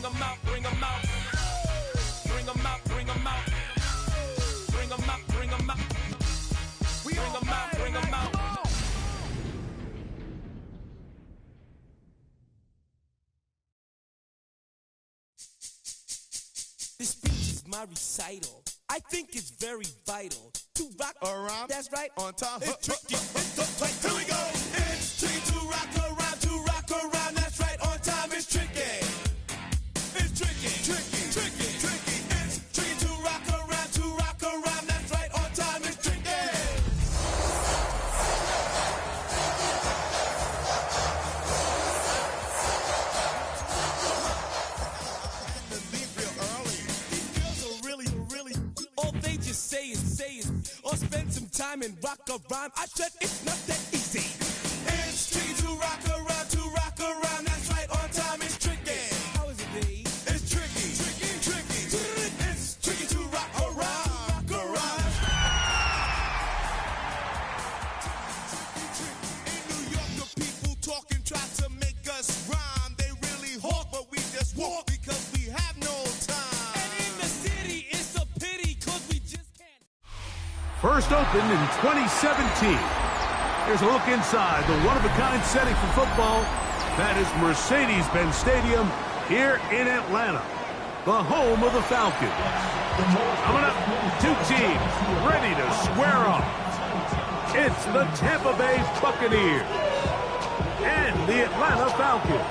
Bring 'em out, bring 'em out. Bring 'em out, bring 'em out. Bring 'em out, bring 'em out. Bring 'em out, bring 'em out. This speech is my recital. I think it's very vital to rock around. That's right. On time. It's tricky. It's the play. Here we go. It's tricky to rock around. To rock around. That's right. On time. It's tricky. It's tricky. Tricky. Tricky. Tricky. It's tricky to rock around. To rock around. That's right. On time. It's tricky. Say it, or spend some time and rock a rhyme. I said it's not that easy. It's tricky to rock around, that's right, on time it's tricky. How is it, B? It's tricky, tricky, tricky. It's tricky to rock around, In New York, the people talking try to make us rhyme. They really hawk, but we just walk because we have no time. And in the city, it's a pity, cause we just can't. First opened in 2017. Here's a look inside the one-of-a-kind setting for football. That is Mercedes-Benz Stadium here in Atlanta, the home of the Falcons. Coming up, two teams ready to square off. It's the Tampa Bay Buccaneers and the Atlanta Falcons.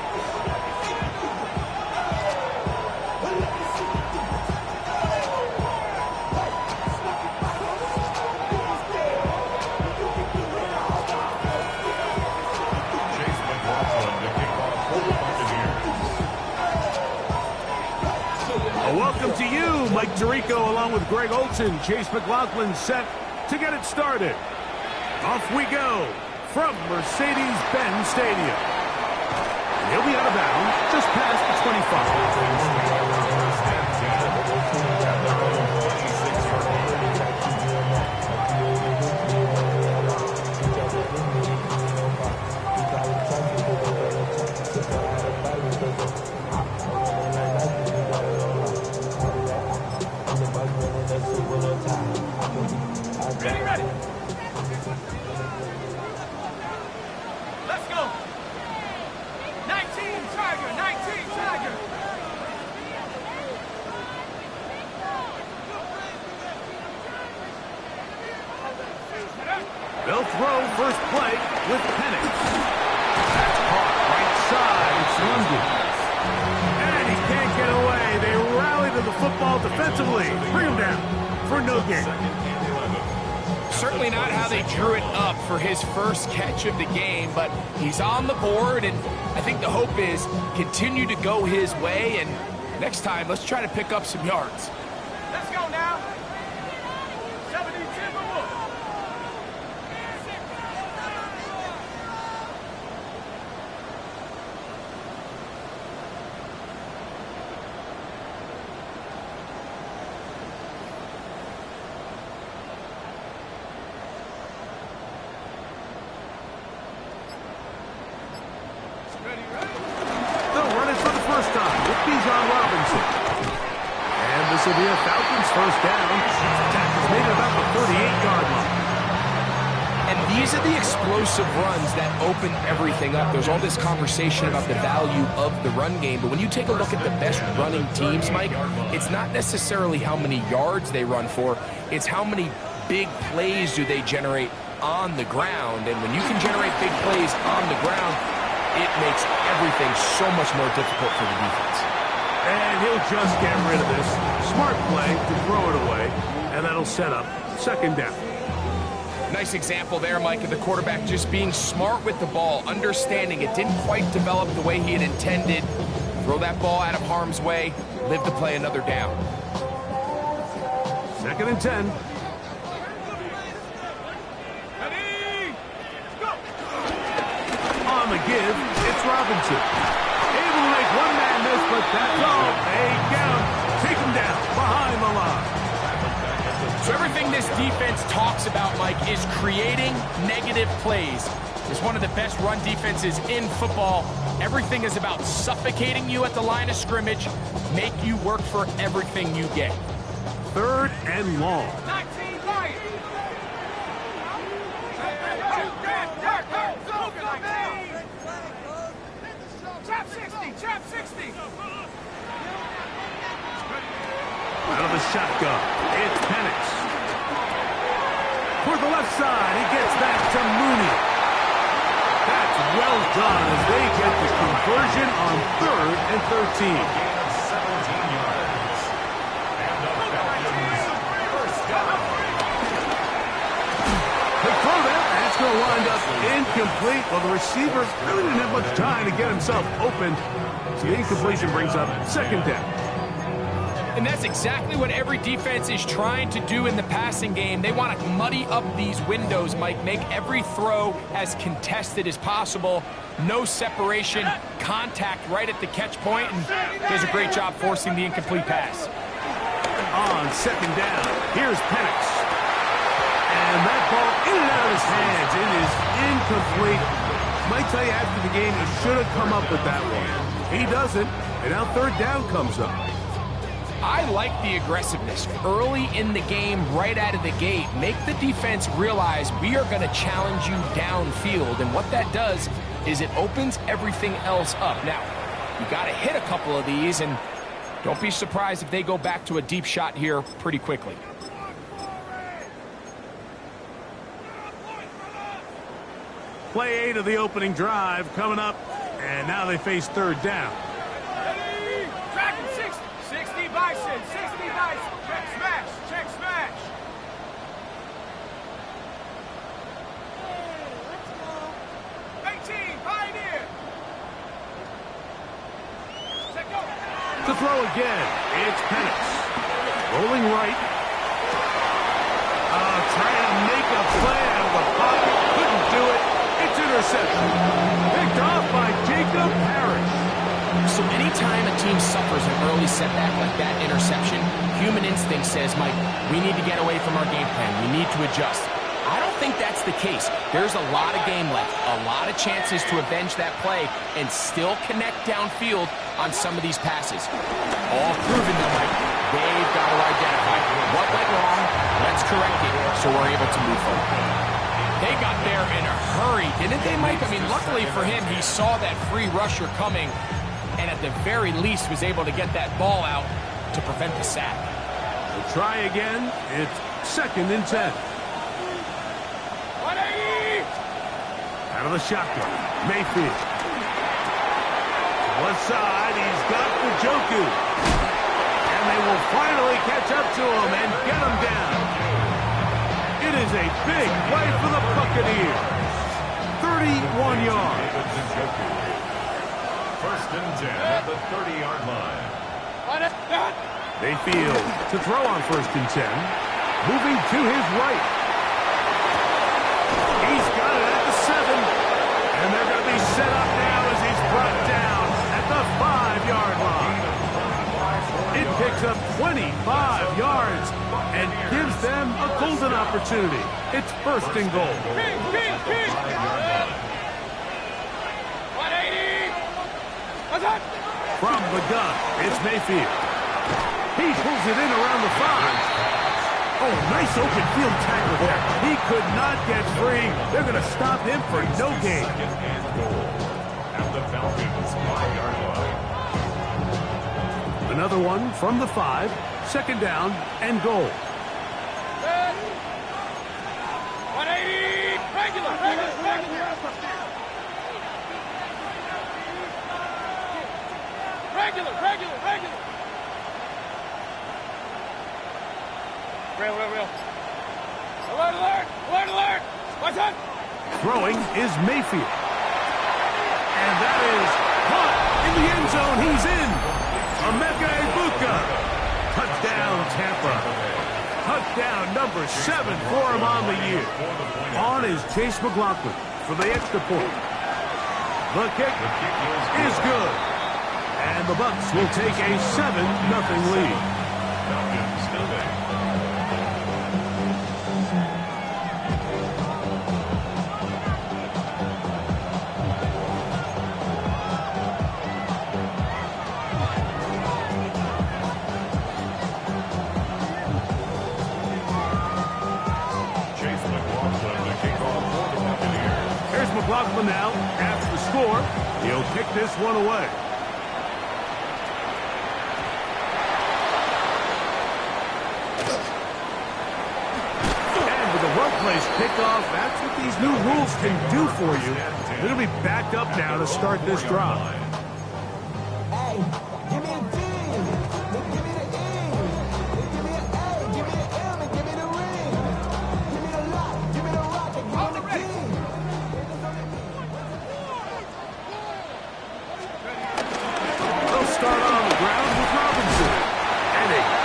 Welcome to you, Mike Tirico, along with Greg Olson. Chase McLaughlin set to get it started. Off we go from Mercedes-Benz Stadium. And he'll be out of bounds just past the 25. Ready. Let's go. 19 Tiger. They'll throw first play with Penix. That's caught right side. It's London. And he can't get away. They rally to the football defensively. Bring him down for no gain. Certainly not how they drew it up for his first catch of the game, but he's on the board, and I think the hope is continue to go his way, and next time, let's try to pick up some yards. Let's go now. 70 Timberwolves. They'll run it for the first time with Bijan Robinson. And this will be a Falcons first down. Attack is made at about the 38-yard line. And these are the explosive runs that open everything up. There's all this conversation about the value of the run game, but when you take a look at the best running teams, Mike, it's not necessarily how many yards they run for, it's how many big plays do they generate on the ground. And when you can generate big plays on the ground, it makes everything so much more difficult for the defense. And he'll just get rid of this. Smart play to throw it away, and that'll set up second down. Nice example there, Mike, of the quarterback just being smart with the ball, understanding it didn't quite develop the way he had intended. Throw that ball out of harm's way, live to play another down. Second and 10. On the give, it's Robinson. Able to make one man miss, but that's all. They get him. Take him down behind the line. So everything this defense talks about, Mike, is creating negative plays. is one of the best run defenses in football. Everything is about suffocating you at the line of scrimmage, make you work for everything you get. 3rd and long. 19 Lions. Trap 60, trap 60. Out of the shotgun, it's Penix. For the left side, he gets that to Mooney. That's well done as they get the conversion on 3rd and 13. They throw that, and it's going to wind up incomplete. Well, the receiver really didn't have much time to get himself open, so the incompletion brings up 2nd down. And that's exactly what every defense is trying to do in the passing game. They want to muddy up these windows, Mike, make every throw as contested as possible. No separation, contact right at the catch point, and does a great job forcing the incomplete pass. On 2nd down, here's Penix. And that ball in and out of his hands. It is incomplete. Might tell you after the game he should have come up with that one. He doesn't, and now 3rd down comes up. I like the aggressiveness early in the game, right out of the gate. Make the defense realize we are going to challenge you downfield, and what that does is it opens everything else up. Now, you got to hit a couple of these, and don't be surprised if they go back to a deep shot here pretty quickly. Play 8 of the opening drive coming up, and now they face 3rd down. Tracking 60. 60 Bison, 60 Bison. Check smash, check smash. Hey, 18, Pioneer. Check go. To throw again, it's Penix. Rolling right. Trying to make a play out of the pocket. Couldn't do it. It's intercepted. Picked off by Jacob Parrish. So anytime a team suffers an early setback like that interception, human instinct says, Mike, we need to get away from our game plan. We need to adjust. I don't think that's the case. There's a lot of game left, a lot of chances to avenge that play and still connect downfield on some of these passes. All proven though, Mike. They've got to identify what went wrong, let's correct it so we're able to move forward. They got there in a hurry, didn't they, Mike? I mean, luckily for him, he saw that free rusher coming and at the very least was able to get that ball out to prevent the sack. We'll try again. It's 2nd and 10. 180. Out of the shotgun, Mayfield. Left side, he's got Njoku. And they will finally catch up to him and get him down. It is a big play for the Buccaneers. 31 yards. 1st and 10 at the 30-yard line. Mayfield to throw on 1st and 10. Moving to his right. He's got it at the 7. And they're going to be set up now as he's brought down at the 5-yard line. It picks up 25 yards and gives them a golden opportunity. It's 1st and goal. 180. From the gun, it's Mayfield. He pulls it in around the 5. Oh, nice open field tackle there. He could not get free. They're going to stop him for no gain. At the Falcons' 5-yard line. Another one from the 5. 2nd down and goal. 180. Regular. Real. Alert. What's that? Throwing is Mayfield. And that is caught in the end zone. He's in. Emeka Egbuka. Touchdown, Tampa. Touchdown number 7 for him on the year. On is Chase McLaughlin for the extra point. The kick is good. And the Bucs will take a 7-0 lead. Falcons nothing. down now after the score. He'll kick this one away. And with a well-placed kickoff, that's what these new rules can do for you. It'll be backed up now to start this drive.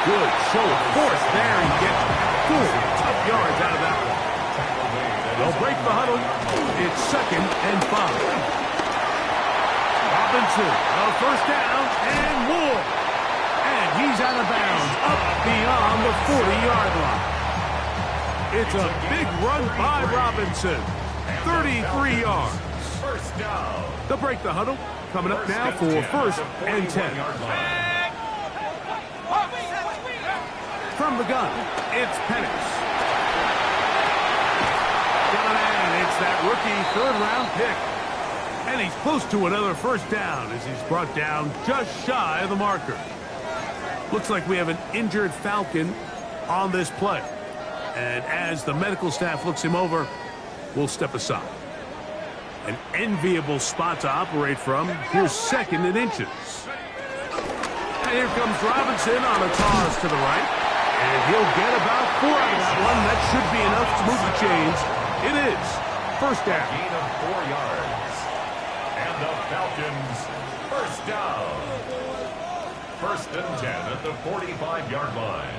Good show of force there and get tough yards out of that one. They'll break the huddle. It's 2nd and 5. Robinson, a first down and more. And he's out of bounds up beyond the 40-yard line. It's a big run by Robinson. 33 yards. First down. They'll break the huddle. Coming up now for 1st and 10. From the gun, it's Penix. And it's that rookie 3rd-round pick. And he's close to another first down as he's brought down just shy of the marker. Looks like we have an injured Falcon on this play. And as the medical staff looks him over, we'll step aside. An enviable spot to operate from. Here's 2nd and inches. And here comes Robinson on a toss to the right. And he'll get about 4 out of that one. That should be enough to move the chains. It is 1st down. Gain of 4 yards. And the Falcons, 1st down. 1st and 10 at the 45-yard line.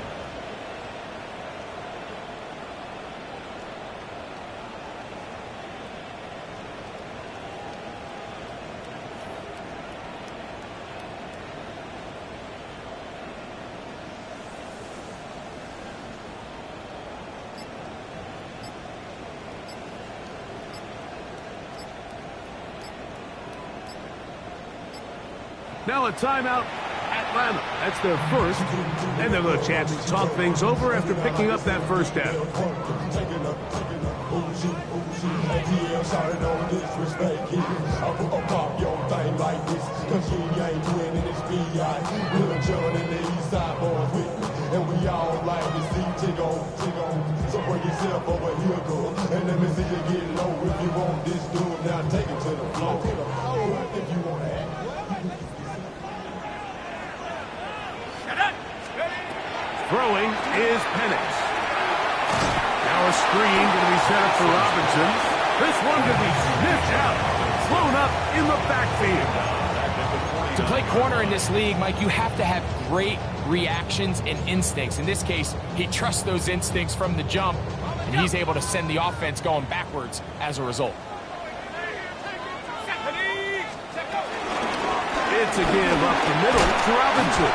Now a timeout, Atlanta. That's their first, and they'll have a chance to talk things over after picking up that first down. And we all like to see tick on. So bring yourself over here, girl. And let me see you get low. If you want this dude, now take it to the floor. If you want to act. Throwing is Penix. Now a screen going to be set up for Robinson. This one going to be sniffed out, thrown up in the backfield. To play corner in this league, Mike, you have to have great reactions and instincts. In this case, he trusts those instincts from the jump, and he's able to send the offense going backwards as a result. It's a give up the middle to Robinson.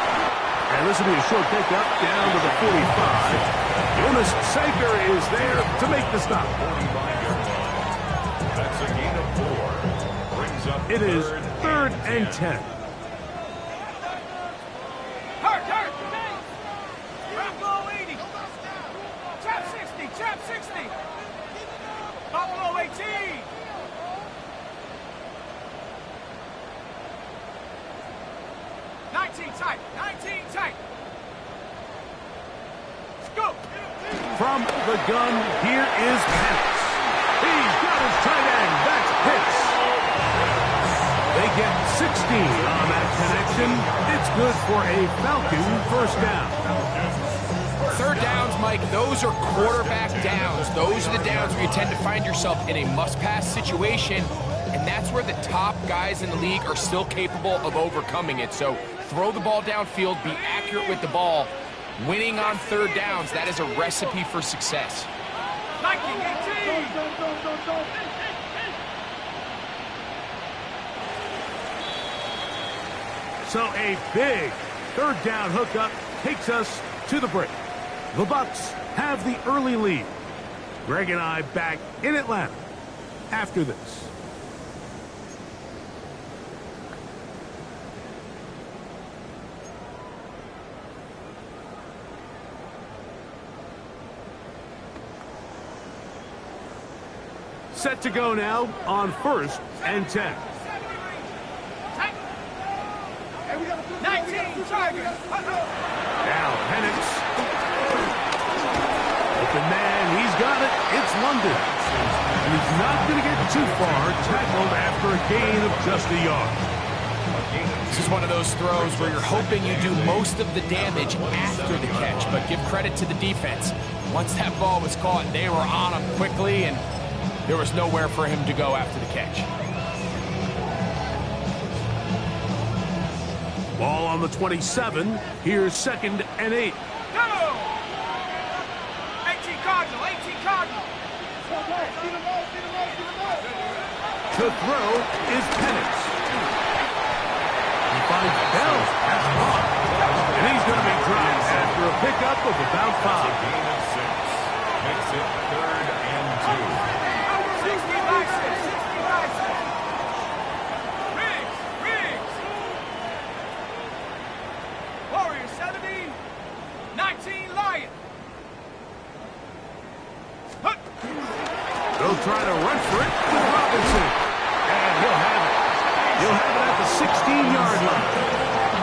And this will be a short pickup down to the 45. Jonas Saker is there to make the stop. 45-yard line. That's a gain of 4. Brings up It is 3rd and 10. Trap low 80. Trap 60. Trap 60. Buffalo 18. 19 tight. 19 tight. Scoop. From the gun, here is Penix. He's got his tight end. That's Pitts. They get 16 on that connection. It's good for a Falcon first down. 3rd downs, Mike, those are quarterback downs. Those are the downs where you tend to find yourself in a must-pass situation, and that's where the top guys in the league are still capable of overcoming it. So throw the ball downfield, be accurate with the ball. Winning on 3rd downs, that is a recipe for success. 19-18. So a big 3rd down hookup takes us to the break. The Bucs have the early lead. Greg and I back in Atlanta after this. set to go now on 1st and 10. 19 Tigers. Now Penix. Open man, he's got it. It's London. And he's not going to get too far, tackled after a gain of just a yard. This is one of those throws where you're hoping you do most of the damage after the catch, but give credit to the defense. Once that ball was caught, they were on him quickly, and there was nowhere for him to go after the catch. Ball on the 27. Here's 2nd and 8. Go! 18 Cardinal, 18 Cardinal. To throw is Penix. He finds Bell at the ball. And he's going to be dropped after a pickup of about 5. Gain of 6. Makes it 3rd and 2. 60 Riggs. Warriors 70, 19 Lion. They'll try to run for it with Robinson. And he'll have it. He'll have it at the 16-yard line.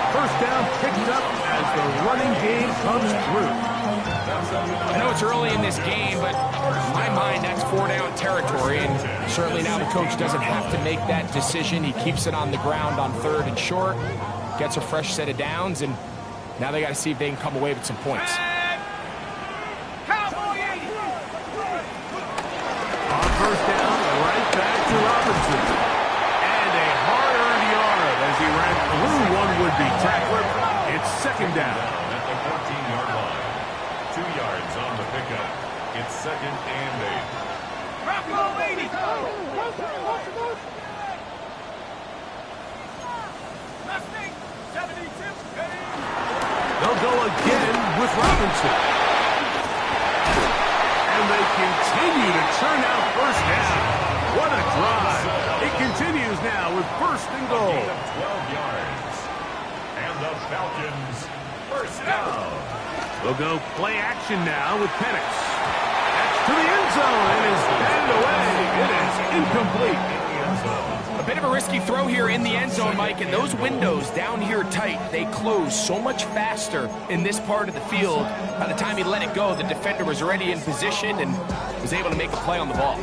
First down picked up as the running game comes through. I know it's early in this game, but in my mind, that's 4-down territory, and certainly now the coach doesn't have to make that decision. He keeps it on the ground on 3rd and short, gets a fresh set of downs, and now they got to see if they can come away with some points. Cowboy 80. On first down, right back to Robinson. And a hard-earned yard as he ran through one would-be tackler. It's 2nd down. At the 14-yard line. 2 yards on the pickup. It's 2nd and 8. Rocco 80. Mustang 72. They'll go again with Robinson. And they continue to churn out first down. What a drive. It continues now with 1st and goal. Gain of 12 yards. And the Falcons, 1st down. They'll go play action now with Penix. That's to the end zone and is batted away. It is incomplete. A bit of a risky throw here in the end zone, Mike, and those windows down here tight, they close so much faster in this part of the field. By the time he let it go, the defender was already in position and was able to make a play on the ball.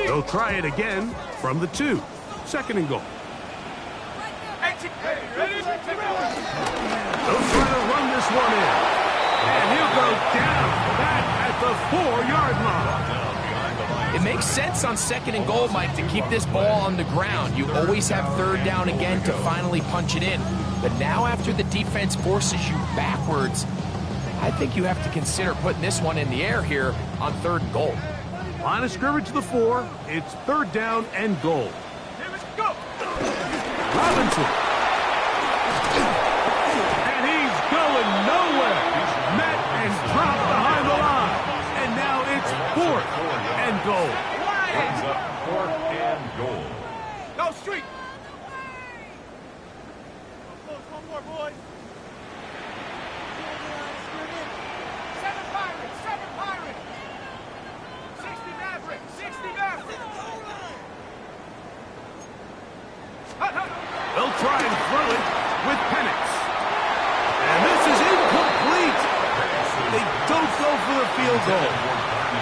They'll try it again from the 2. 2nd and goal. They'll try to run this one in. And he'll go down back at the 4-yard line. It makes sense on 2nd and goal, Mike, to keep this ball on the ground. You always have 3rd down again to finally punch it in. But now after the defense forces you backwards, I think you have to consider putting this one in the air here on 3rd and goal. Line of scrimmage to the 4. It's 3rd down and goal. Here we go. Robinson. And he's going nowhere. Met and dropped behind the line. And now it's 4th and goal. Brings up 4th and goal. Go street. One more, boys. 7 Pirates, 7 Pirates. 60 Mavericks, 60 Mavericks. They'll try and throw it with Penix. And this is incomplete. They don't go for the field goal.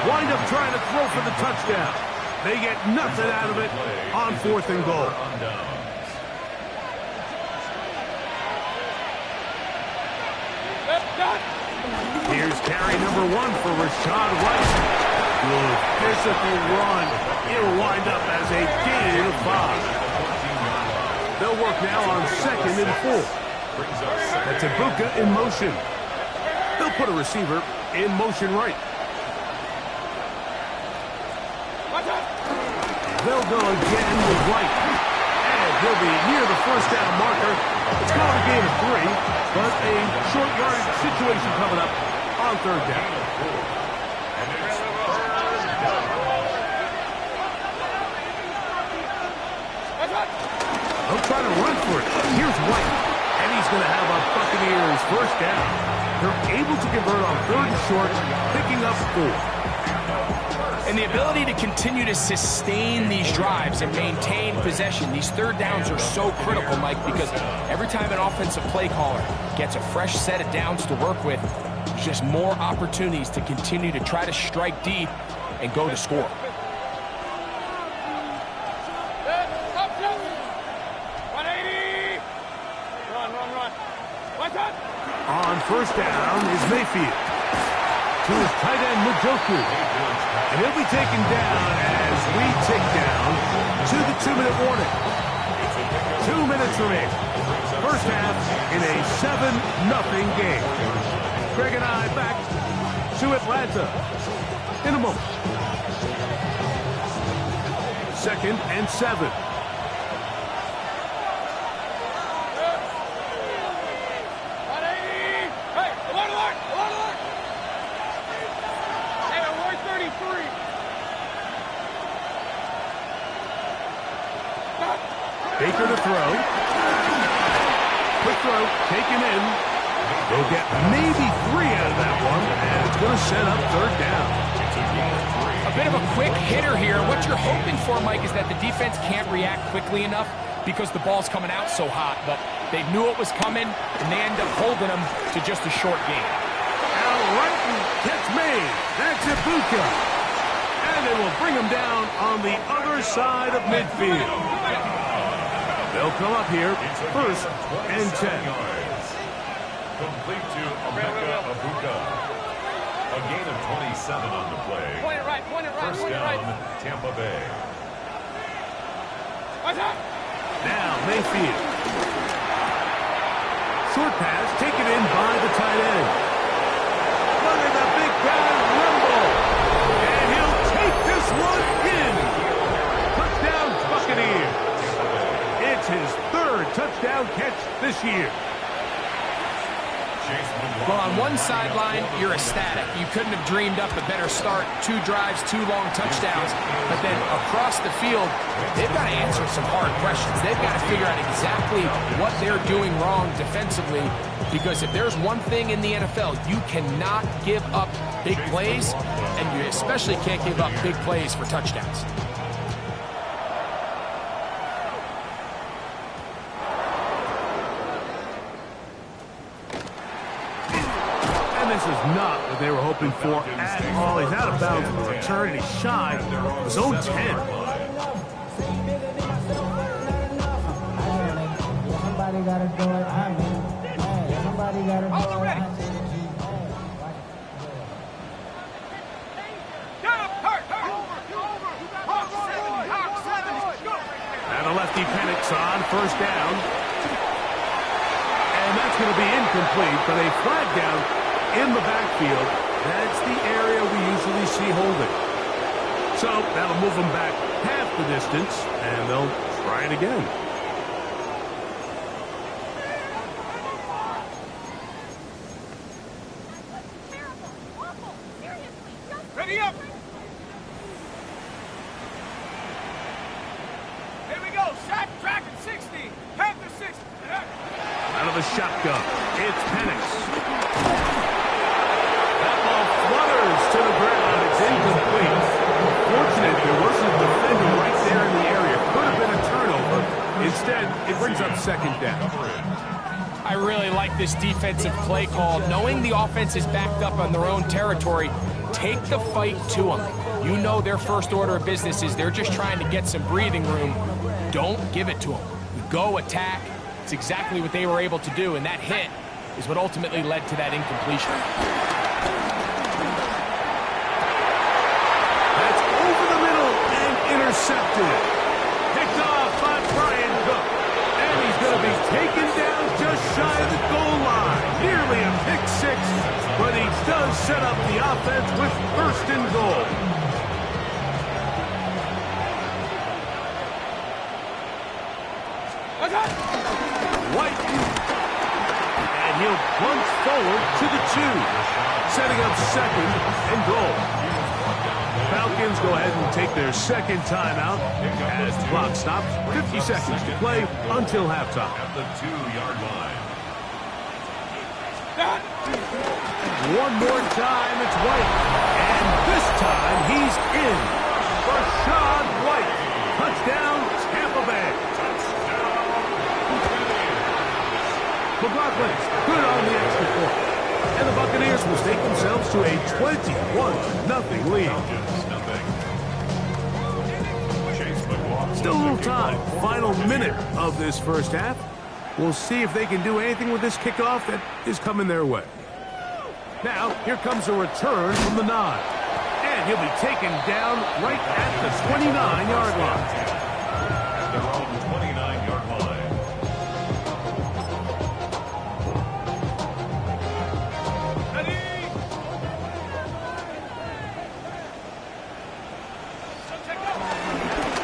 Wind up trying to throw for the touchdown. They get nothing out of it on 4th and goal. Here's carry number 1 for Rashad White. Good physical run. It'll wind up as a gain of 5. They'll work now on 2nd and 4. That's Ibuka in motion. They'll put a receiver in motion right. They'll go again with White. And he'll be near the 1st down marker. It's going to gain of 3, but a short yardage situation coming up on 3rd down. And it's 3rd down. He'll try to run for it. Here's White. And he's going to have a Buccaneers first down. They're able to convert on 3rd and short, picking up 4. And the ability to continue to sustain these drives and maintain possession, these 3rd downs are so critical, Mike, because every time an offensive play caller gets a fresh set of downs to work with, there's just more opportunities to continue to try to strike deep and go to score. On first down is Mayfield. To his tight end, Njoku. And he'll be taken down as we tick down to the 2-minute warning. 2 minutes remaining. First half in a 7-0 game. Greg and I back to Atlanta in a moment. 2nd and 7. Baker to throw. Quick throw, taken in. They'll get maybe 3 out of that one, and it's going to set up 3rd down. A bit of a quick hitter here. What you're hoping for, Mike, is that the defense can't react quickly enough because the ball's coming out so hot. But they knew it was coming, and they end up holding them to just a short game. Al Wrighton catch made. That's Ibuka. And they will bring him down on the other side of midfield. They'll come up here, 1st and 10. Complete to Emeka Ibuka. A gain of 27 on the play. First down, Tampa Bay. Now Mayfield. Short pass taken in by the tight end. Look at the big guy rumble. And he'll take this one in. Touchdown Buccaneers. It's his 3rd touchdown catch this year. Well, on one sideline, you're ecstatic. You couldn't have dreamed up a better start. 2 drives, 2 long touchdowns. But then across the field, they've got to answer some hard questions. They've got to figure out exactly what they're doing wrong defensively. Because if there's one thing in the NFL, you cannot give up big plays, and you especially can't give up big plays for touchdowns. This is not what they were hoping for at all. He's out of bounds on the return, and he's shy of his own 10. Somebody got to do it. Somebody got to do it. And a lefty Penix on first down. And that's going to be incomplete, but a flag down in the backfield. That's the area we usually see holding. So that'll move them back half the distance, and they'll try it again. Ready up! Here we go. Shot track at 60. Panther 60. Out of a shotgun, it's Penix. That ball flutters to the ground. It's incomplete. Fortunate there wasn't a defender right there in the area. Could have been a turnover. Instead, it brings up 2nd down. I really like this defensive play call. Knowing the offense is backed up on their own territory, take the fight to them. You know their first order of business is they're just trying to get some breathing room. Don't give it to them. Go attack. It's exactly what they were able to do, and that hit is what ultimately led to that incompletion. That's over the middle and intercepted. Picked off by Brian Cook. And he's going to be taken down just shy of the goal line. Nearly a pick 6, but he does set up the offense with 1st and goal. White. And he'll plunge forward to the 2, setting up 2nd and goal. Falcons go ahead and take their second timeout as the clock stops. 50 seconds to play until halftime. At the 2-yard line. One more time, it's White. And this time, he's in. Rashad White. Touchdown, Tampa Bay. McLaughlin, good on the extra point. And the Buccaneers will stake themselves to a 21-0 lead. Still a little time. Final minute of this first half. We'll see if they can do anything with this kickoff that is coming their way. Now, here comes a return from the 9. And he'll be taken down right at the 29-yard line. At their own 29-yard line.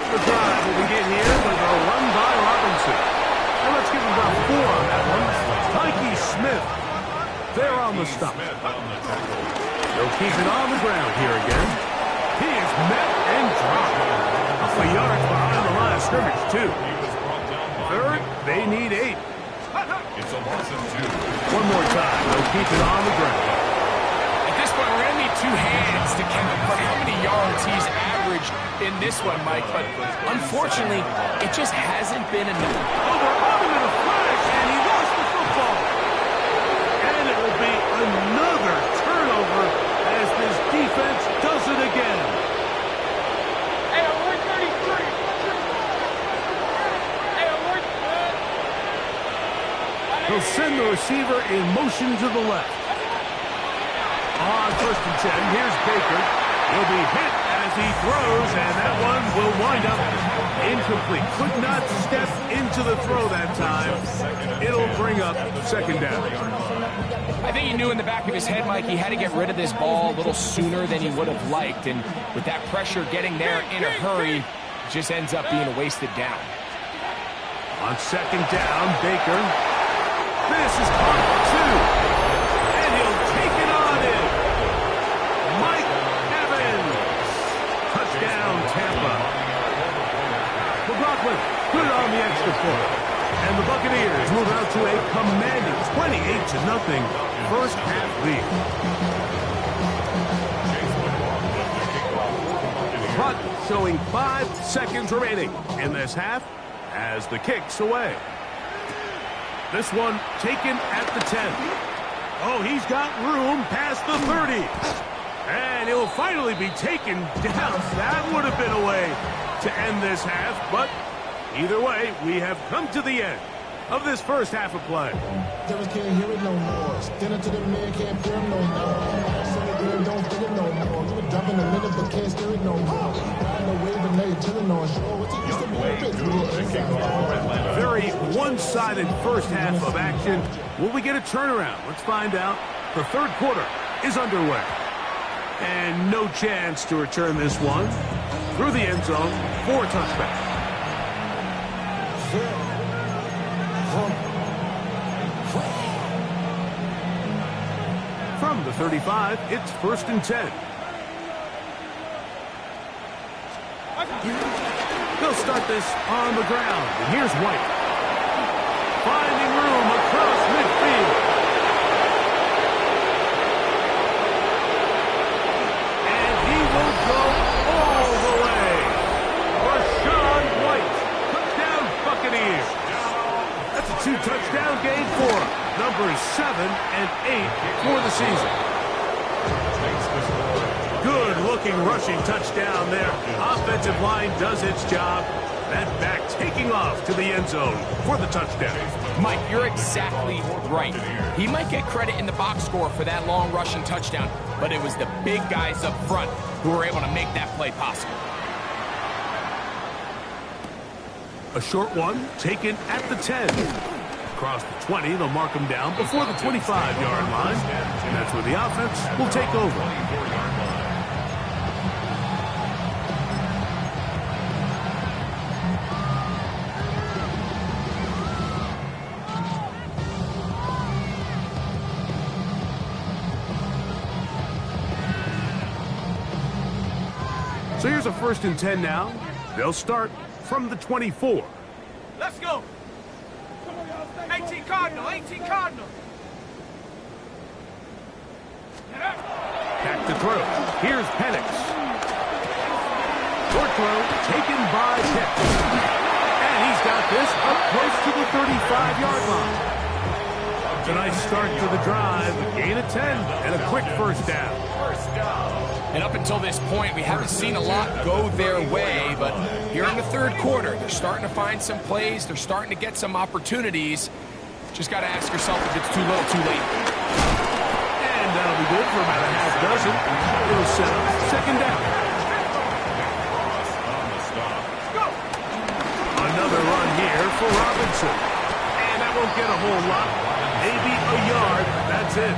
The drive will begin here with a run by Robinson. And let's give him about 4 on that one. Tyke Smith. They're on the stop. They'll keep it on the ground here again. He is met and dropped. A couple of yards behind the line of scrimmage, too. Third, they need 8. It's a loss of 2. One more time. They'll keep it on the ground. At this point, we're going to need 2 hands to count for how many yards he's averaged in this one, Mike. But unfortunately, it just hasn't been enough. Oh, they're on him in a flash, and he lost the football. And it will be another turnover as this defense does it again. Hey, I'm 133. Hey, I'm 133. He'll send the receiver in motion to the left. On 1st and 10, here's Baker. He'll be hit as he throws, and that one will wind up incomplete. Could not step into the throw that time. It'll bring up second down. I think he knew in the back of his head, Mike, he had to get rid of this ball a little sooner than he would have liked. And with that pressure getting there in a hurry, it just ends up being a wasted down. On second down, Baker. This is caught for 2. And he'll take it on in. Mike Evans. Touchdown, Tampa. McLaughlin, good on the extra point. And the Buccaneers move out to a commanding 28-0 first half lead. Clock showing 5 seconds remaining in this half as the kick's away. This one taken at the 10. Oh, he's got room past the 30. And he'll finally be taken down. That would have been a way to end this half, but either way, we have come to the end of this first half of play. Devils can't hear it no more. Standing to the man can't fear him no more. Send it in, don't feel it no more. You would drop in a minute, but can't steer it no more. Riding away, but now you're chilling on shore. What's it used to be a bit through the inside. Very one-sided first half of action. Will we get a turnaround? Let's find out. The third quarter is underway. And no chance to return this one through the end zone for a touchback. From the 35, it's 1st and 10. They'll start this on the ground. And here's White. Finding room across midfield. And he will go all the way. Rashad White. Touchdown Buccaneers. That's a 2-touchdown game for him. Numbers 7 and 8 for the season. Good-looking rushing touchdown there. Offensive line does its job. That back taking off to the end zone for the touchdown. Mike, you're exactly right. He might get credit in the box score for that long rushing touchdown, but it was the big guys up front who were able to make that play possible. A short one taken at the 10. Across the 20, they'll mark him down before the 25-yard line. And that's where the offense will take over. So here's a 1st and 10 now. They'll start from the 24. Let's go. 18 Cardinal, 18 Cardinal. Back to throw. Here's Penix. Short throw taken by Pitts. And he's got this up close to the 35-yard line. It's a nice start to the drive. A gain of 10 and a quick 1st down. And up until this point, we haven't seen a lot go their way, but here in the 3rd quarter, they're starting to find some plays. They're starting to get some opportunities. Just got to ask yourself if it's too little, too late. And that'll be good for about a half dozen. It'll set up 2nd down. Another run here for Robinson. And that won't get a whole lot. Maybe a yard. That's it.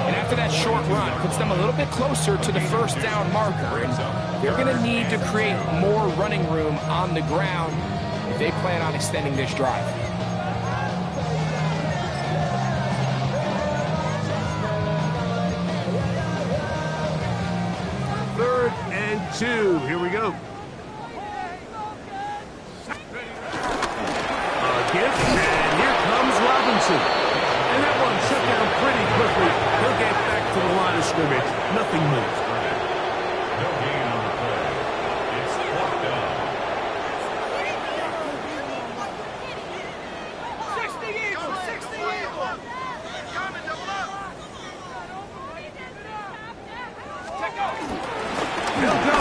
And after that short run, puts them a little bit closer to the 1st down marker. And they're going to need to create more running room on the ground if they plan on extending this drive. 3rd and 2. Here we go. A gift, and here comes Robinson. And that one shut down pretty quickly. He'll get back to the line of scrimmage. Nothing moves. No gain on the play. It's 4th down. 60 Eagles, 60 Eagles. Coming to block. Take off. He'll go.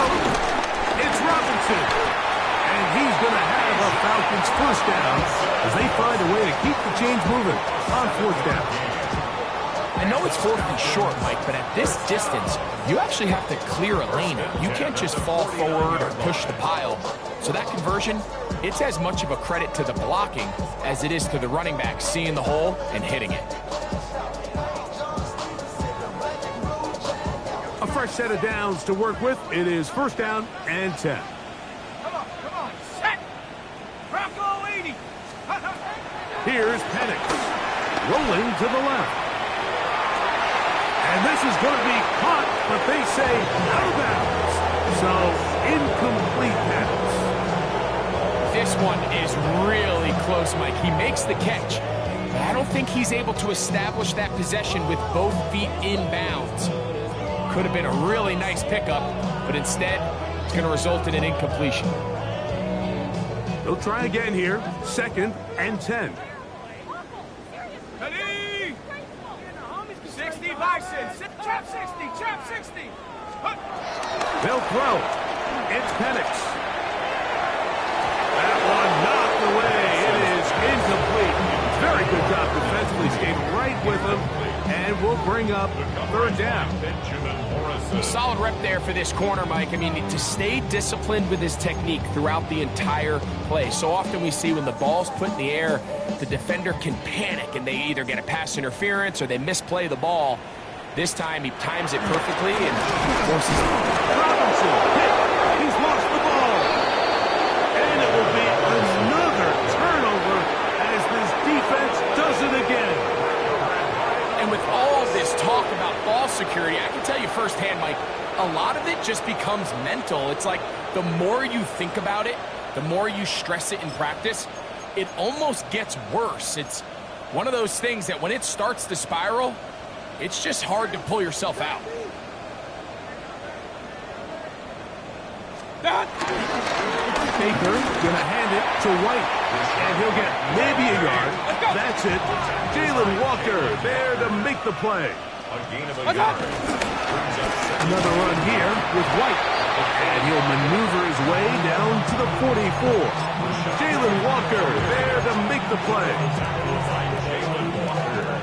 It's Robinson. And he's going to have a Falcons 1st down as they find a way to keep the chains moving on 4th down. I know it's 4th and short, Mike, but at this distance, you actually have to clear a lane. You can't just fall forward or push the pile. So that conversion, it's as much of a credit to the blocking as it is to the running back seeing the hole and hitting it. A fresh set of downs to work with. It is 1st down and 10. Come on, set. Bronco 80. Here's Penix. Rolling to the left. And this is going to be caught, but they say out of bounds. So, incomplete pass. This one is really close, Mike. He makes the catch, but I don't think he's able to establish that possession with both feet in bounds. Could have been a really nice pickup, but instead, it's going to result in an incompletion. They'll try again here. 2nd and 10. Ready? 60 Bison. Trap 60. Trap 60. They'll throw. It's Penix. That one knocked away. It is incomplete. Very good job defensively. Stayed right with him. And we'll bring up 3rd down. Solid rep there for this corner, Mike. I mean, to stay disciplined with his technique throughout the entire play. So often we see when the ball's put in the air, the defender can panic and they either get a pass interference or they misplay the ball. This time he times it perfectly and forces it. Robinson, he's lost the ball. And it will be another turnover as this defense does it again. And with all this talk about ball security, I can tell you firsthand, Mike, a lot of it just becomes mental. It's like the more you think about it, the more you stress it in practice, it almost gets worse. It's one of those things that when it starts to spiral, it's just hard to pull yourself out. Baker gonna hand it to White, and he'll get maybe a yard. That's it. Jalen Walker there to make the play. A gain of a yard. Another run here with White, and he'll maneuver his way down to the 44. Jalen Walker there to make the play. Jalen Walker.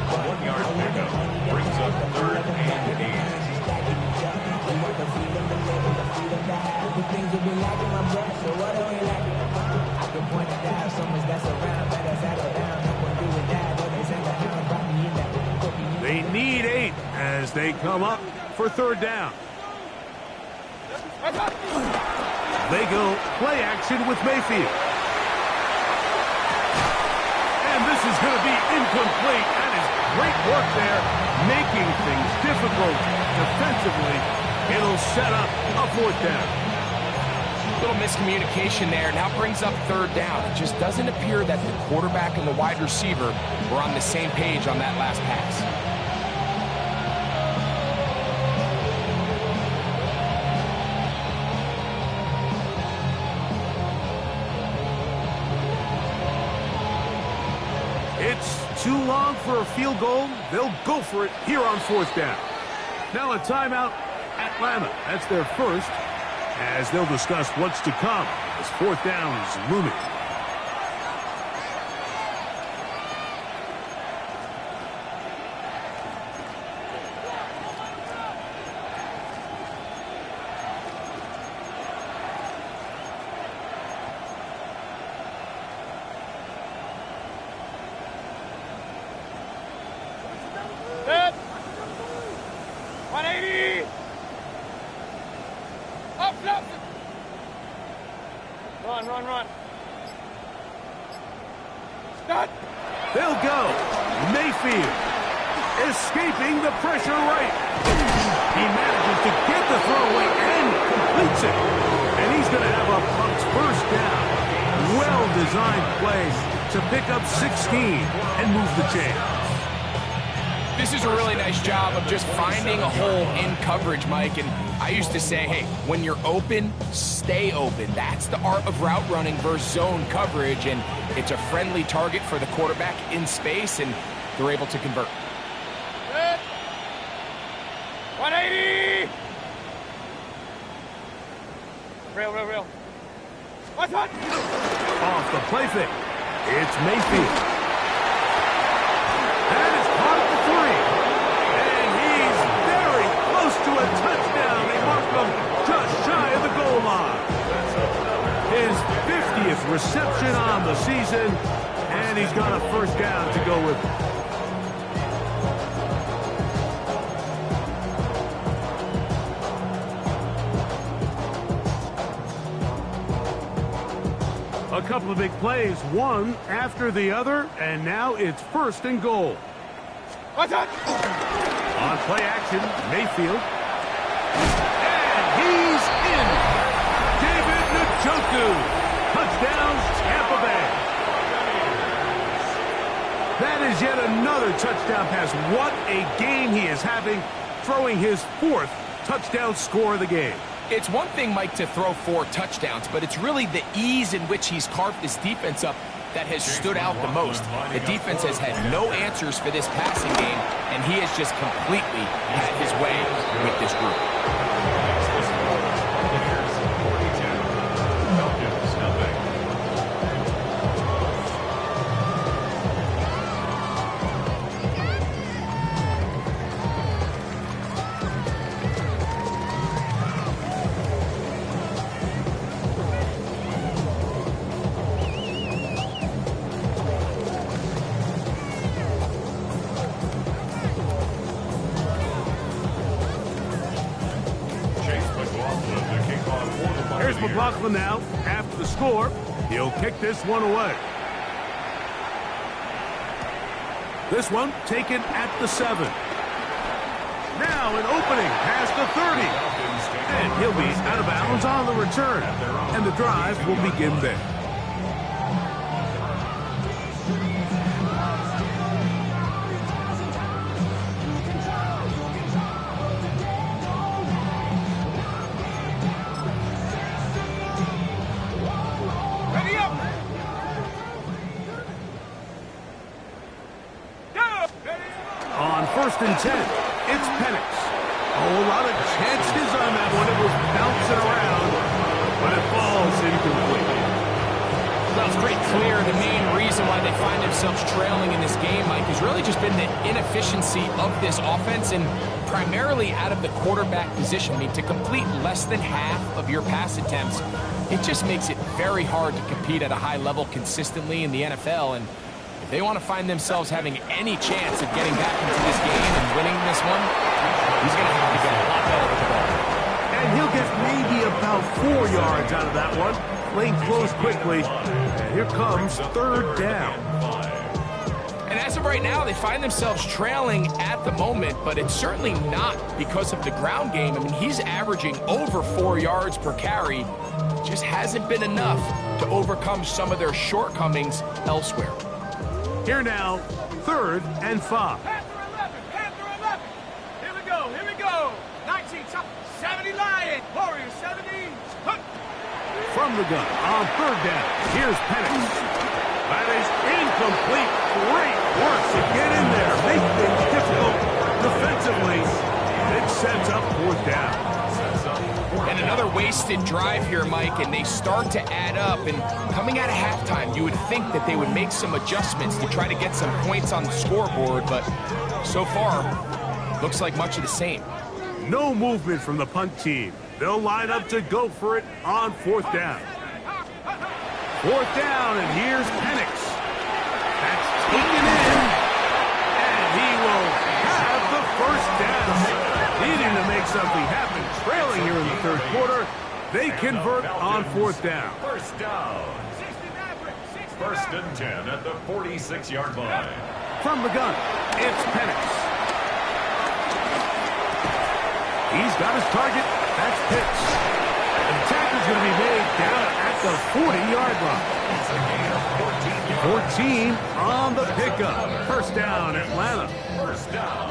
A 1-yard pickup brings up 3rd and 8. They need 8 as they come up for 3rd down. They go play action with Mayfield. And this is going to be incomplete. That is great work there, making things difficult defensively. It'll set up a 4th down. Little miscommunication there. Now brings up 3rd down. It just doesn't appear that the quarterback and the wide receiver were on the same page on that last pass. It's too long for a field goal. They'll go for it here on 4th down. Now a timeout, Atlanta. That's their first, as they'll discuss what's to come as 4th down is looming. Set. 180. Up, left. Run. Start. They'll go. Mayfield escaping the pressure right. He manages to get the throw away and completes it. And he's going to have a Bucs 1st down. Well-designed play to pick up 16 and move the chains. This is a really nice job of just finding a hole in coverage, Mike. And I used to say, hey, when you're open, stay open. That's the art of route running versus zone coverage. And it's a friendly target for the quarterback in space, and they're able to convert. Set. 180. Real. What's on? Off the play fake. It's Mayfield. That is caught at the 3. And he's very close to a touchdown. They mark him just shy of the goal line. His 50th reception on the season, and he's got a 1st down to go with it. A couple of big plays, one after the other, and now it's 1st and goal. What's on? On play action, Mayfield. And he's in. David Njoku. Touchdown, Tampa Bay. That is yet another touchdown pass. What a game he is having, throwing his 4th touchdown score of the game. It's one thing, Mike, to throw 4 touchdowns, but it's really the ease in which he's carved this defense up that has stood out the most. The defense has had no answers for this passing game, and he has just completely had his way with this group. McLaughlin now, after the score, he'll kick this one away. This one taken at the 7. Now an opening past the 30. And he'll be out of bounds on the return. And the drive will begin there. On 1st and 10, it's Penix. Oh, a lot of chances on that one. It was bouncing around, but it falls incomplete. Well, it's pretty clear the main reason why they find themselves trailing in this game, Mike, has really just been the inefficiency of this offense and primarily out of the quarterback position. I mean, to complete less than half of your pass attempts, it just makes it very hard to compete at a high level consistently in the NFL. And if they want to find themselves having any chance of getting back into this game and winning this one, he's going to have to get a lot better with the ball. And he'll get maybe about 4 yards out of that one. Lane closed quickly. And here comes 3rd down. And and as of right now, they find themselves trailing at the moment, but it's certainly not because of the ground game. I mean, he's averaging over 4 yards per carry. Just hasn't been enough to overcome some of their shortcomings elsewhere. Here now, 3rd and 5. Panther 11. Here we go. 19, 70 Lion. Warriors 70. Hunt. From the gun on 3rd down. Here's Penix. That is incomplete. Great work to get in there. Make things difficult defensively. It sets up 4th down. And another wasted drive here, Mike, and they start to add up. And coming out of halftime, you would think that they would make some adjustments to try to get some points on the scoreboard, but so far, looks like much of the same. No movement from the punt team. They'll line up to go for it on 4th down. 4th down, and here's Penix. That's taken in, and he will have the 1st down. Needing to make something happen, trailing here in the 3rd quarter. They convert on 4th down. 1st down. 1st and 10 at the 46-yard line. From the gun, it's Penix. He's got his target. That's Pitts. And the tackle's going to be made down at the 40-yard line. 14 on the pickup. 1st down, Atlanta. 1st down.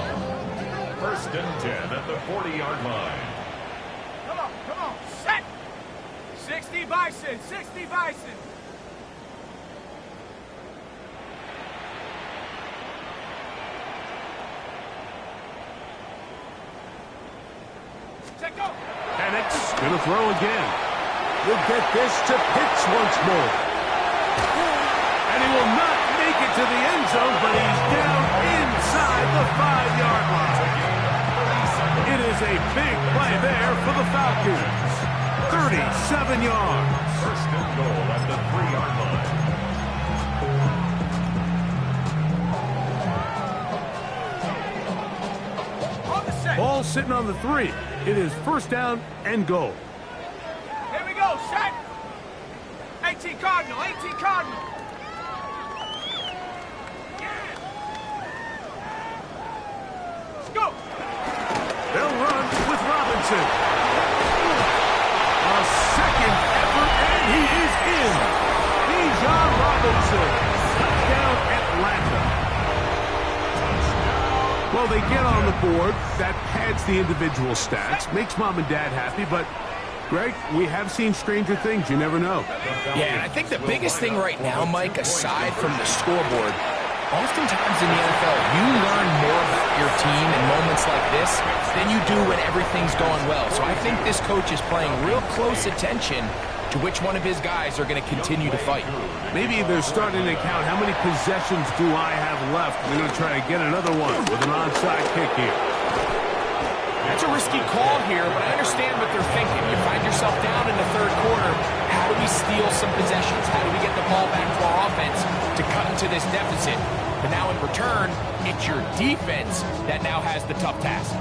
1st and 10 at the 40-yard line. Come on. Set. 60 Bison. Check go. Penix going to throw again. We'll get this to Pitts once more. And he will not make it to the end zone, but he's down inside the 5-yard line. It is a big play there for the Falcons. 37 yards. 1st and goal at the 3-yard line. On the set. Ball sitting on the 3. It is 1st down and goal. Here we go. Set. 18 Cardinal. Go. They'll run with Robinson. A second effort, and he is in. Bijan Robinson. Touchdown, Atlanta. Well, they get on the board. That pads the individual stats. Makes mom and dad happy, but Greg, we have seen stranger things. You never know. Yeah, and I think the biggest thing right now, Mike, aside from the scoreboard, oftentimes in the NFL, you learn more about your team in moments like this than you do when everything's going well. So I think this coach is paying real close attention to which one of his guys are going to continue to fight. Maybe they're starting to count how many possessions do I have left. We're going to try to get another one with an onside kick here. That's a risky call here, but I understand what they're thinking. You find yourself down in the 3rd quarter. How do we steal some possessions? How do we get the ball back to our offense to cut into this deficit? But now in return, it's your defense that now has the tough task.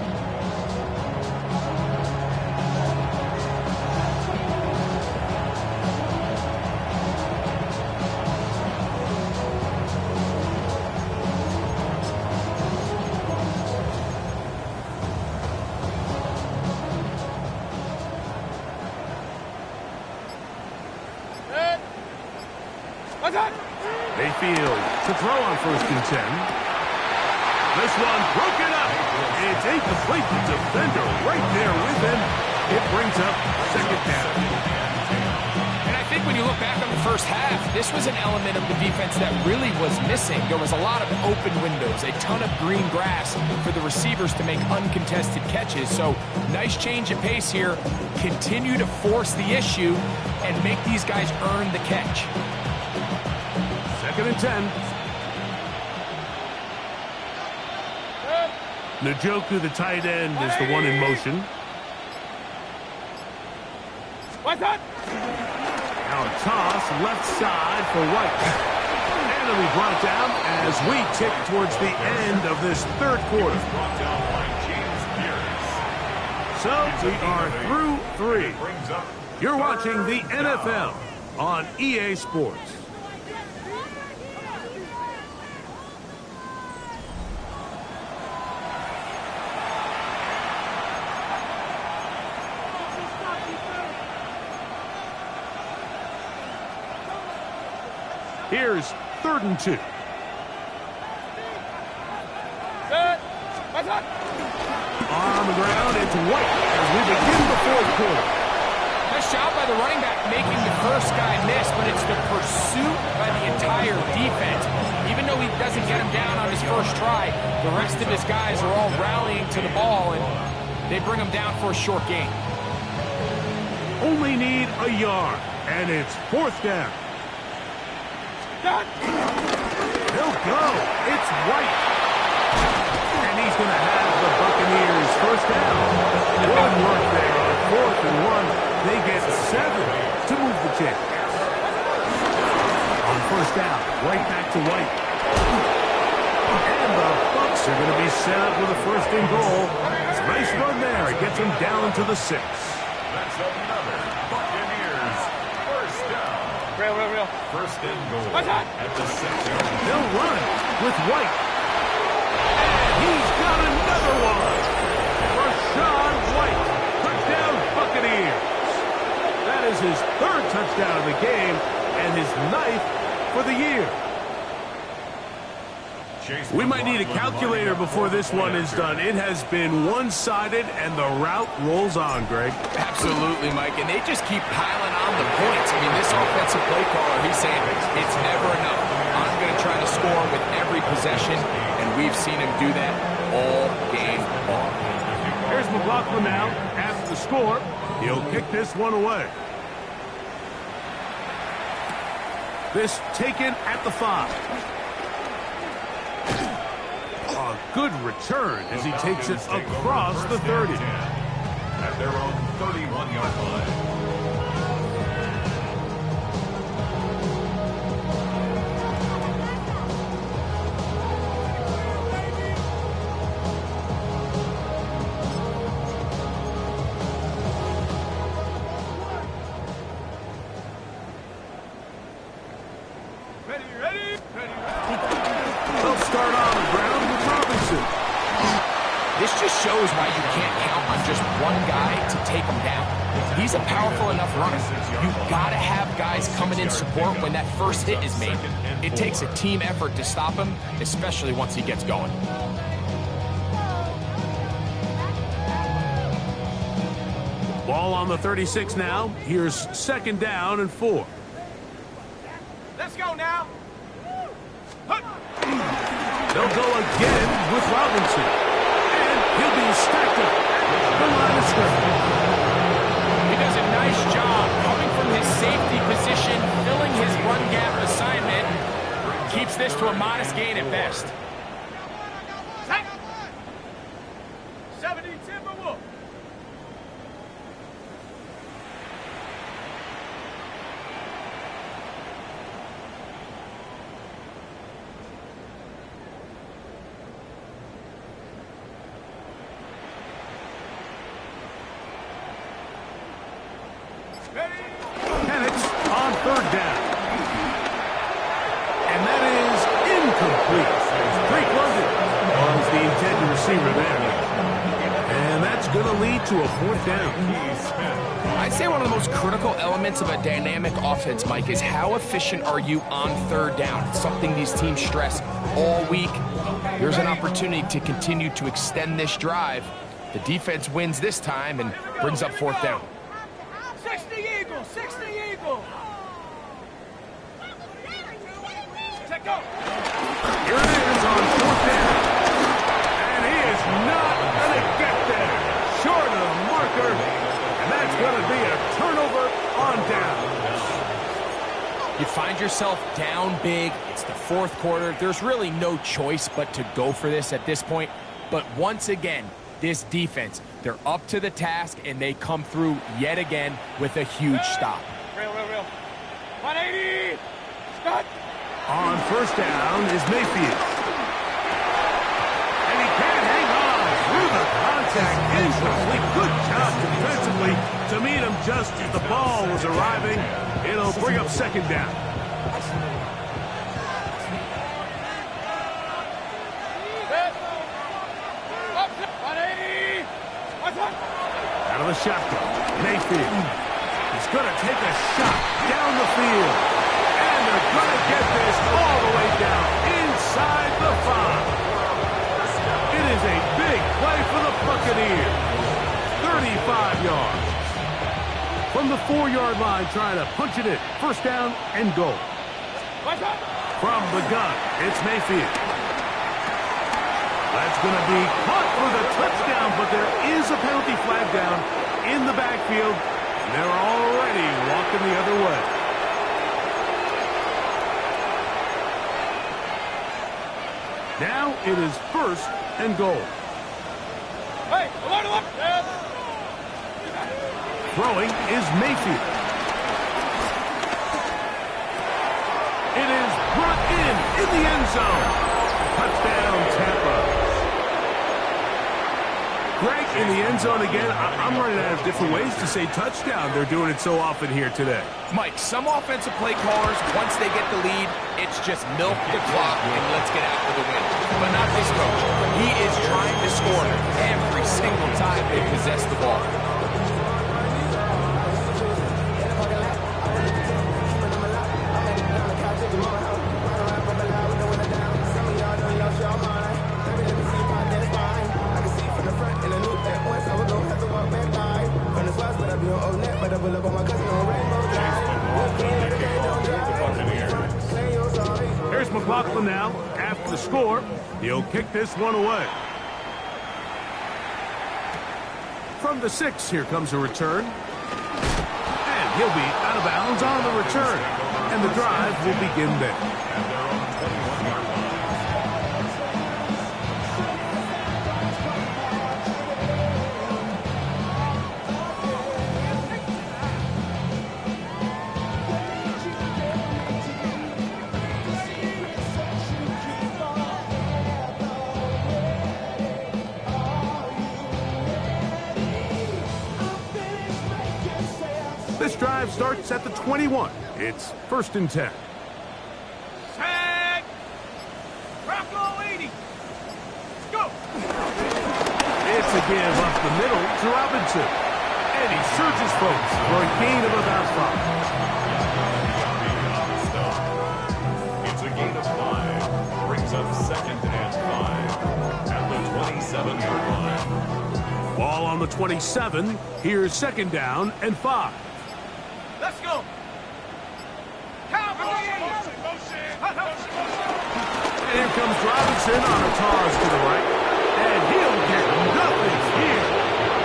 Mayfield to throw on 1st and 10. This one broken up. It's incomplete. The defender right there with him. It brings up 2nd down. And I think when you look back on the first half, this was an element of the defense that really was missing. There was a lot of open windows, a ton of green grass for the receivers to make uncontested catches. So nice change of pace here. Continue to force the issue and make these guys earn the catch. 2nd and 10. Njoku, the tight end, is the one in motion. What's that? Now a toss left side for White. And it'll be brought down as we tick towards the end of this 3rd quarter. So we are through 3. You're watching the NFL on EA Sports. Here's 3rd and 2. On the ground, it's White as we begin the 4th quarter. Nice job by the running back making the first guy miss, but it's the pursuit by the entire defense. Even though he doesn't get him down on his first try, the rest of his guys are all rallying to the ball, and they bring him down for a short gain. Only need a yard, and it's 4th down. He'll go. It's White. And he's going to have the Buccaneers first down. Good work there on 4th and 1. They get 7 to move the chains. On first down, White back to White. And the Bucs are going to be set up with a 1st and goal. It's a nice run there. It gets them down to the 6. That's another Buccaneers first down. Real. 1st and goal at the 6-yard. They'll run with White. And he's got another one. Rachaad White. Touchdown Buccaneers. That is his 3rd touchdown of the game and his 9th for the year. We might need a calculator before this one is done. It has been one-sided, and the route rolls on, Greg. Absolutely, Mike, and they just keep piling on the points. I mean, this offensive play caller, he's saying it's never enough. I'm going to try to score with every possession, and we've seen him do that all game long. Here's McLaughlin now after the score. He'll kick this one away. This taken at the 5. A good return as he takes it across the 30. At their own 31-yard line. They'll start on the ground with Robinson. This just shows why you can't count on just one guy to take him down. He's a powerful enough runner. You've got to have guys coming in support when that first hit is made. It takes a team effort to stop him, especially once he gets going. Ball on the 36 now. Here's 2nd down and 4. Let's go now. They'll go again with Robinson. And he'll be stacked up at the line of scrimmage. He does a nice job coming from his safety position, filling his run gap assignment. Keeps this to a modest gain at best. 70 Timberwolves. Penix on 3rd down. And that is incomplete. Drake London was the intended receiver there. And that's going to lead to a 4th down. I'd say one of the most critical elements of a dynamic offense, Mike, is how efficient are you on 3rd down? It's something these teams stress all week. There's an opportunity to continue to extend this drive. The defense wins this time and brings up 4th down. 60 Eagles, 60 Eagles. Check go. Here it is on 4th down. And he is not going to get there. Short of the marker. And that's going to be a turnover on down. You find yourself down big. It's the 4th quarter. There's really no choice but to go for this at this point. But once again, this defense, they're up to the task, and they come through yet again with a huge stop. Real. 180. Stop. On 1st down is Mayfield. And he can't hang on through the contact. Incomplete. Good job defensively to meet him just as the ball was arriving. It'll bring up 2nd down. Out of the shotgun, Mayfield. He's going to take a shot down the field. And they're going to get this all the way down inside the 5. It is a big play for the Buccaneers. 35 yards. From the 4-yard line, trying to punch it in. First down and goal. From the gun, it's Mayfield. That's going to be caught for the touchdown, but there is a penalty flag down in the backfield. They're already walking the other way. Now it is first and goal. Hey, look. Throwing is Mayfield. It is brought in the end zone. Touchdown, Tampa. Greg, in the end zone again. I'm running out of different ways to say touchdown. They're doing it so often here today. Mike, some offensive play callers, once they get the lead, it's just milk the clock and let's get out for the win. But not this coach. He is trying to score every single time they possess the ball. Here's McLaughlin now. After the score, he'll kick this one away. From the 6, here comes a return. And he'll be out of bounds on the return. And the drive will begin there. This drive starts at the 21. It's first and 10. Set. Rocco 80. Go. It's a give up the middle to Robinson. And he surges folks for a gain of about 5. It's a gain of 5. Brings up second and 5 at the 27-yard line. Ball on the 27. Here's second down and 5. Let's go. And here comes Robinson on a toss to the right. And he'll get nothing here.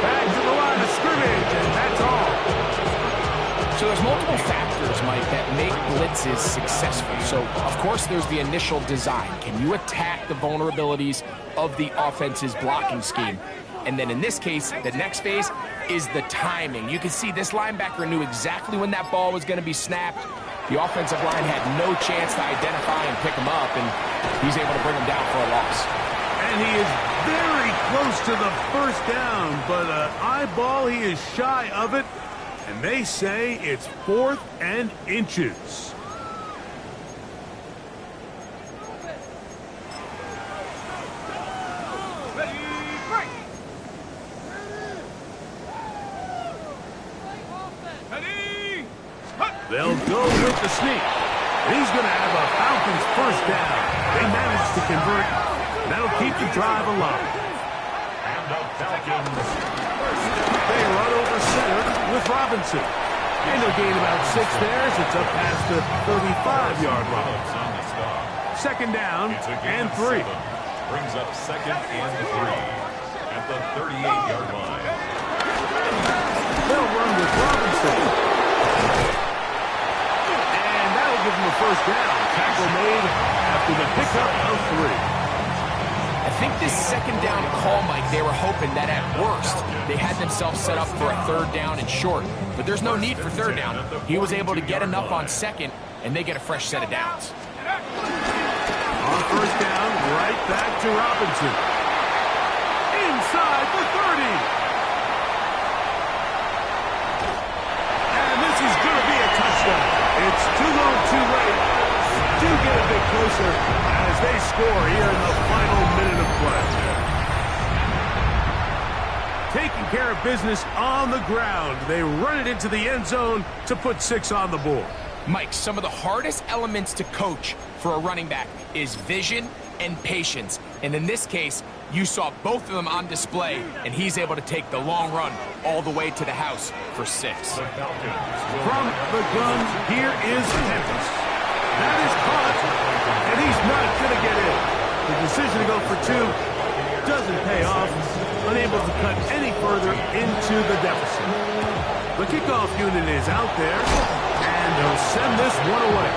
Back to the line of scrimmage, and that's all. So there's multiple factors, Mike, that make blitzes successful. So, of course, there's the initial design. Can you attack the vulnerabilities of the offense's blocking scheme? And then in this case, the next phase is the timing. You can see this linebacker knew exactly when that ball was going to be snapped. The offensive line had no chance to identify and pick him up, and he's able to bring him down for a loss. And he is very close to the first down, but eyeball, he is shy of it. And they say it's 4th and inches. They'll go with the sneak. He's going to have a Falcons first down. They managed to convert. That'll keep the drive alive. And the Falcons first down. They run over center with Robinson. And they'll gain about 6 there as it's up past the 35-yard line. Second down and 3. Brings up second and 3 at the 38-yard line. They'll run with Robinson. Give him a first down. Tackle made after the pickup of 3. I think this second down call, Mike, they were hoping that at worst they had themselves set up for a third down and short. But there's no need for third down. He was able to get enough on second, and they get a fresh set of downs. On first down, right back to Robinson. Inside the 30. And this is going to be a touchdown. It's too little, too late. Do get a bit closer as they score here in the final minute of play. Taking care of business on the ground. They run it into the end zone to put 6 on the board. Mike, some of the hardest elements to coach for a running back is vision and patience. And in this case, you saw both of them on display, and he's able to take the long run all the way to the house for 6. From the gun, here is Tempest. That is caught, and he's not going to get in. The decision to go for 2 doesn't pay off, unable to cut any further into the deficit. The kickoff unit is out there, and they'll send this one away.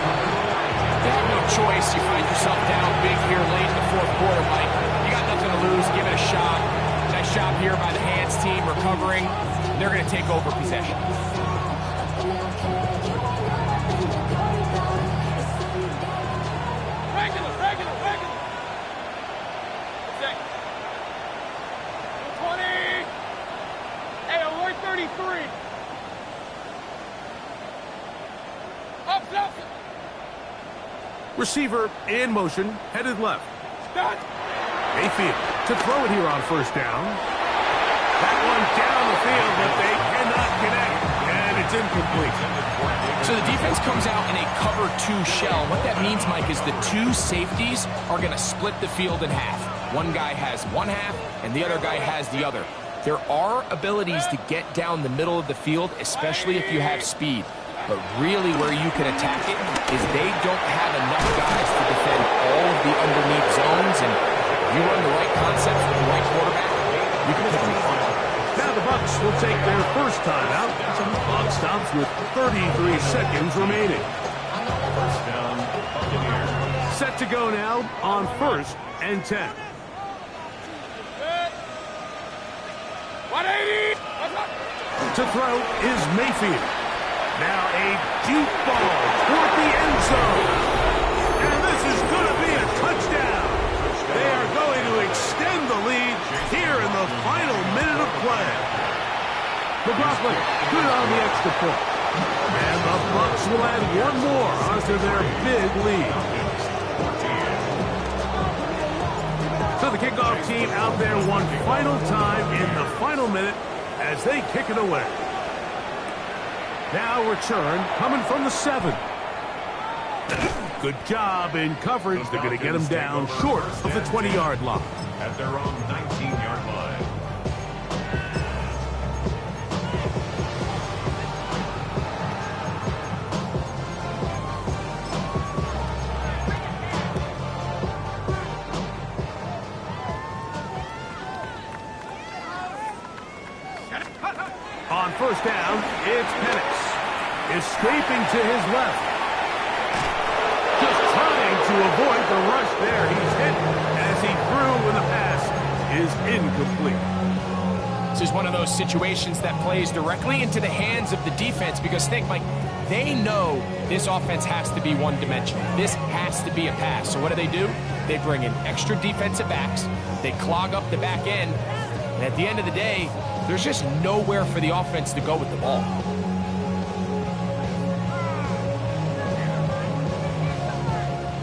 You have no choice. You find yourself down big here late in the 4th quarter, Mike. You got nothing to lose. Give it a shot. Nice job here by the hands team, recovering. They're going to take over possession. Regular. 20. Hey, alert 33. Up. Receiver in motion, headed left. Start. Mayfield to throw it here on 1st down. That one down the field, but they cannot connect, and it's incomplete. So the defense comes out in a cover 2 shell. What that means, Mike, is the 2 safeties are going to split the field in half. One guy has one half, and the other guy has the other. There are abilities to get down the middle of the field, especially if you have speed. But really where you can attack it is they don't have enough guys to defend all of the underneath zones, and if you run the right concepts with the right quarterback, you can pick them apart. Now the Bucs will take their first time out. Clock stops with 33 seconds remaining. First down, Buccaneers. Set to go now on 1st and 10. 180. To throw is Mayfield. Now a deep ball toward the end zone. And this is going to be a touchdown. They are going to extend the lead here in the final minute of play. McLaughlin, good on the extra point. And the Bucs will add one more onto their big lead. So the kickoff team out there one final time in the final minute as they kick it away. Now return coming from the 7. Good job in coverage. They're going to get him down short of the 20-yard line. At their own 19-yard line. On 1st down, it's Penix. Escaping to his left. Just trying to avoid the rush there. He's hit as he threw when the pass is incomplete. This is one of those situations that plays directly into the hands of the defense because think, Mike, they know this offense has to be one-dimensional. This has to be a pass. So what do? They bring in extra defensive backs. They clog up the back end. And at the end of the day, there's just nowhere for the offense to go with the ball.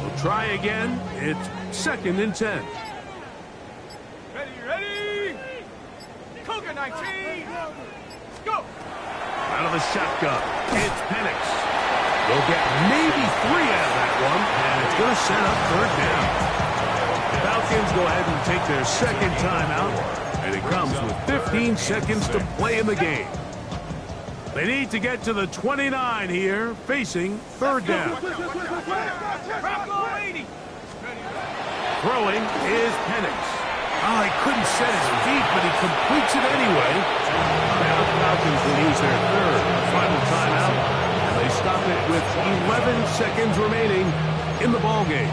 We'll try again. It's 2nd and 10. Ready. Cougar 19. Go. Out of the shotgun, it's Penix. They'll get maybe 3 out of that one, and it's going to set up 3rd down. Falcons go ahead and take their 2nd timeout, and it comes with 15 seconds to play in the game. They need to get to the 29 here, facing 3rd down. Throwing is Penix. Oh, he couldn't set his feet, but he completes it anyway. Now the Falcons will use their 3rd and final timeout, and they stop it with 11 seconds remaining in the ballgame.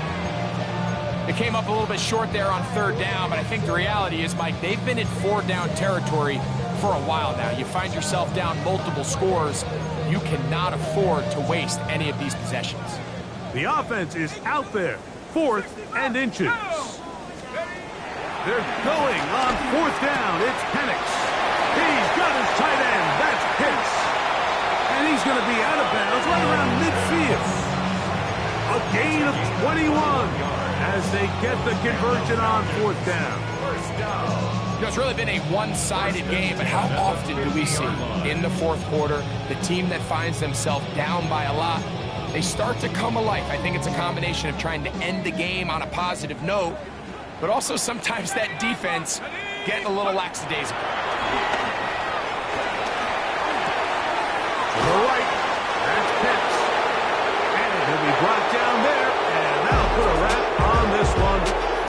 It came up a little bit short there on 3rd down, but I think the reality is, Mike, they've been in 4-down territory for a while now. You find yourself down multiple scores. You cannot afford to waste any of these possessions. The offense is out there, 4th and inches. They're going on 4th down. It's Penix. He's got his tight end. That's Pitts. And he's going to be out of bounds right around midfield. A gain of 21 as they get the conversion on 4th down. You know, it's really been a one-sided game, but how often do we see in the 4th quarter the team that finds themselves down by a lot they start to come alive. I think it's a combination of trying to end the game on a positive note, but also sometimes that defense getting a little lackadaisical. To the right, that's Pitts. And he'll be brought down there, and that'll put a wrap on this one.